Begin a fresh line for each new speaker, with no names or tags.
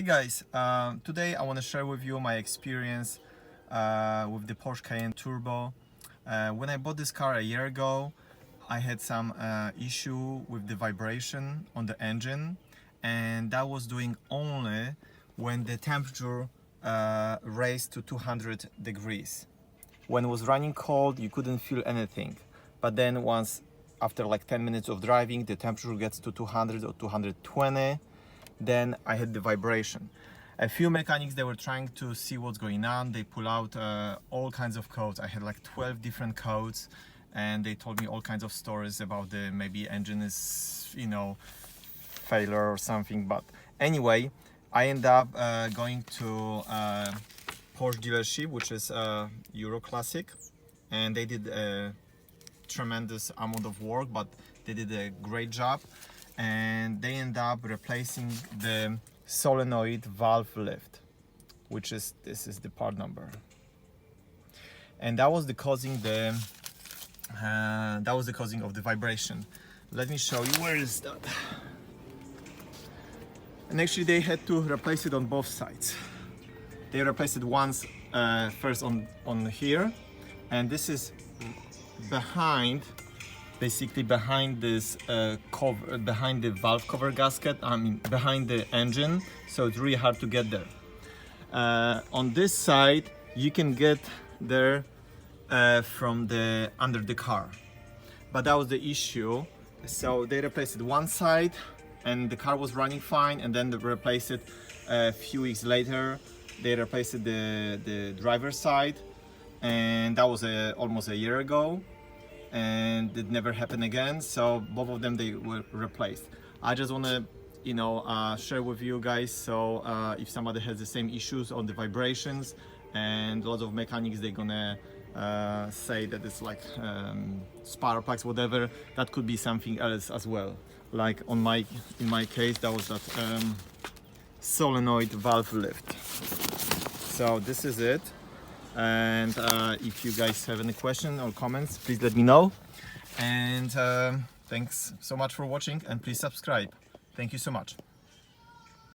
guys, today I want to share with you my experience with the Porsche Cayenne Turbo. When I bought this car a year ago, I had some issue with the vibration on the engine, and that was doing only when the temperature raised to 200 degrees. When it was running cold, you couldn't feel anything, but then once after like 10 minutes of driving, the temperature gets to 200 or 220, then I had the vibration. A few mechanics, they were trying to see what's going on. They pull out all kinds of codes. I had like 12 different codes, and they told me all kinds of stories about the maybe engine is, failure or something. But anyway, I end up going to Porsche dealership, which is Euro Classic, and they did a tremendous amount of work, but they did a great job, and they end up replacing the solenoid valve lift, which is, this is the part number, and that was the causing of the vibration. Let me show you, where is that? And actually they had to replace it on both sides. They replaced it once first on here, and this is behind, basically behind this cover, behind the valve cover gasket, behind the engine, so it's really hard to get there. On this side you can get there from the under the car, but that was the issue. So they replaced it one side and the car was running fine, and then they replaced it a few weeks later. They replaced the driver's side, and that was almost a year ago, and it never happened again. So both of them, they were replaced. I just want to share with you guys, so if somebody has the same issues on the vibrations, and lots of mechanics, they're gonna say that it's like spark plugs, whatever, that could be something else as well. Like in my case, that was that solenoid valve lift. So this is it, and if you guys have any questions or comments, please let me know. And thanks so much for watching, and please subscribe. Thank you so much.